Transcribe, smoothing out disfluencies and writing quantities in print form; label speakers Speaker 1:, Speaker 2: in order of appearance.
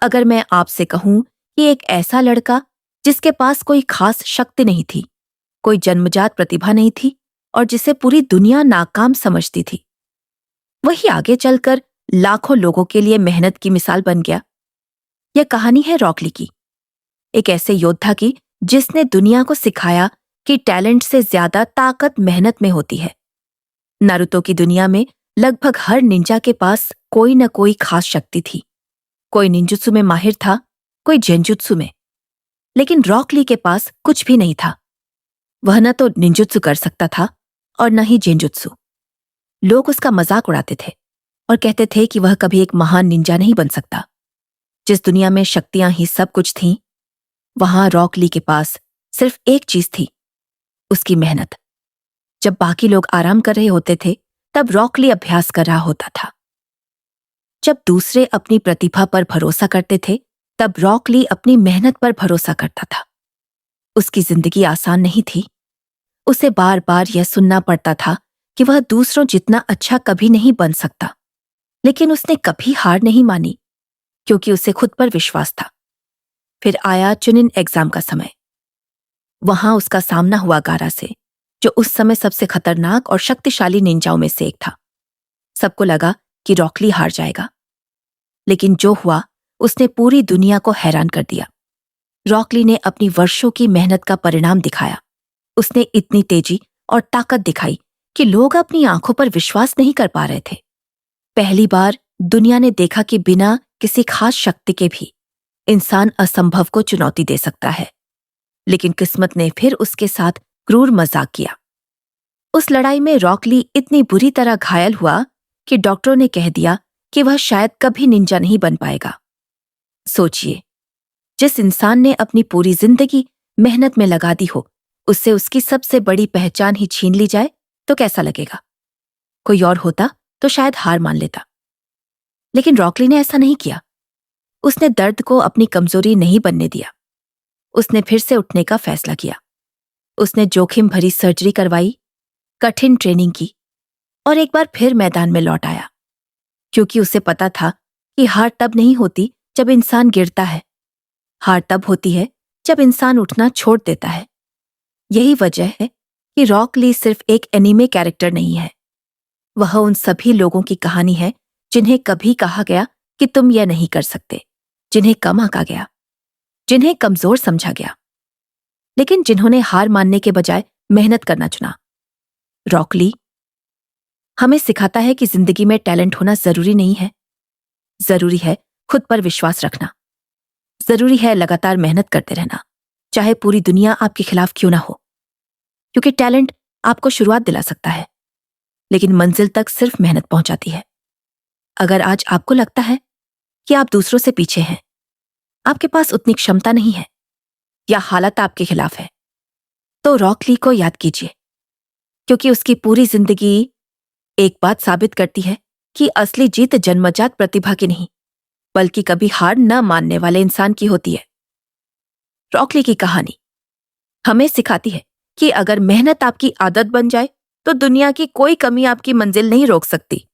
Speaker 1: अगर मैं आपसे कहूं कि एक ऐसा लड़का जिसके पास कोई खास शक्ति नहीं थी, कोई जन्मजात प्रतिभा नहीं थी और जिसे पूरी दुनिया नाकाम समझती थी, वही आगे चलकर लाखों लोगों के लिए मेहनत की मिसाल बन गया। यह कहानी है रॉक ली की, एक ऐसे योद्धा की जिसने दुनिया को सिखाया कि टैलेंट से ज्यादा ताकत मेहनत में होती है। नारुतो की दुनिया में लगभग हर निंजा के पास कोई न कोई खास शक्ति थी। कोई निंजुत्सु में माहिर था, कोई जेंजुत्सु में, लेकिन रॉक ली के पास कुछ भी नहीं था। वह न तो निंजुत्सु कर सकता था और न ही जेंजुत्सु। लोग उसका मजाक उड़ाते थे और कहते थे कि वह कभी एक महान निंजा नहीं बन सकता। जिस दुनिया में शक्तियां ही सब कुछ थीं, वहां रॉक ली के पास सिर्फ एक चीज थी, उसकी मेहनत। जब बाकी लोग आराम कर रहे होते थे, तब रॉक ली अभ्यास कर रहा होता था। जब दूसरे अपनी प्रतिभा पर भरोसा करते थे, तब रॉक ली अपनी मेहनत पर भरोसा करता था। उसकी जिंदगी आसान नहीं थी। उसे बार बार यह सुनना पड़ता था कि वह दूसरों जितना अच्छा कभी नहीं बन सकता, लेकिन उसने कभी हार नहीं मानी क्योंकि उसे खुद पर विश्वास था। फिर आया चुनिन एग्जाम का समय। वहां उसका सामना हुआ गारा से, जो उस समय सबसे खतरनाक और शक्तिशाली निंजाओं में से एक था। सबको लगा कि रॉक ली हार जाएगा, लेकिन जो हुआ उसने पूरी दुनिया को हैरान कर दिया। रॉक ली ने अपनी वर्षों की मेहनत का परिणाम दिखाया। उसने इतनी तेजी और ताकत दिखाई कि लोग अपनी आंखों पर विश्वास नहीं कर पा रहे थे। पहली बार दुनिया ने देखा कि बिना किसी खास शक्ति के भी इंसान असंभव को चुनौती दे सकता है। लेकिन किस्मत ने फिर उसके साथ क्रूर मजाक किया। उस लड़ाई में रॉक ली इतनी बुरी तरह घायल हुआ कि डॉक्टरों ने कह दिया कि वह शायद कभी निंजा नहीं बन पाएगा। सोचिए, जिस इंसान ने अपनी पूरी जिंदगी मेहनत में लगा दी हो, उससे उसकी सबसे बड़ी पहचान ही छीन ली जाए तो कैसा लगेगा? कोई और होता तो शायद हार मान लेता, लेकिन रॉक ली ने ऐसा नहीं किया। उसने दर्द को अपनी कमजोरी नहीं बनने दिया। उसने फिर से उठने का फैसला किया। उसने जोखिम भरी सर्जरी करवाई, कठिन ट्रेनिंग की और एक बार फिर मैदान में लौट आया, क्योंकि उसे पता था कि हार तब नहीं होती जब इंसान गिरता है। हार तब होती है जब इंसान उठना छोड़ देता है। यही वजह है कि रॉक ली सिर्फ एक एनीमे कैरेक्टर नहीं है। वह उन सभी लोगों की कहानी है जिन्हें कभी कहा गया कि तुम यह नहीं कर सकते, जिन्हें कम आंका गया, जिन्हें कमजोर समझा गया, लेकिन जिन्होंने हार मानने के बजाय मेहनत करना चुना। रॉक ली हमें सिखाता है कि जिंदगी में टैलेंट होना जरूरी नहीं है। जरूरी है खुद पर विश्वास रखना। जरूरी है लगातार मेहनत करते रहना, चाहे पूरी दुनिया आपके खिलाफ क्यों ना हो। क्योंकि टैलेंट आपको शुरुआत दिला सकता है, लेकिन मंजिल तक सिर्फ मेहनत पहुंचाती है। अगर आज आपको लगता है कि आप दूसरों से पीछे हैं, आपके पास उतनी क्षमता नहीं है या हालत आपके खिलाफ है, तो रॉक ली को याद कीजिए, क्योंकि उसकी पूरी जिंदगी एक बात साबित करती है कि असली जीत जन्मजात प्रतिभा की नहीं, बल्कि कभी हार न मानने वाले इंसान की होती है। रॉक ली की कहानी हमें सिखाती है कि अगर मेहनत आपकी आदत बन जाए तो दुनिया की कोई कमी आपकी मंजिल नहीं रोक सकती।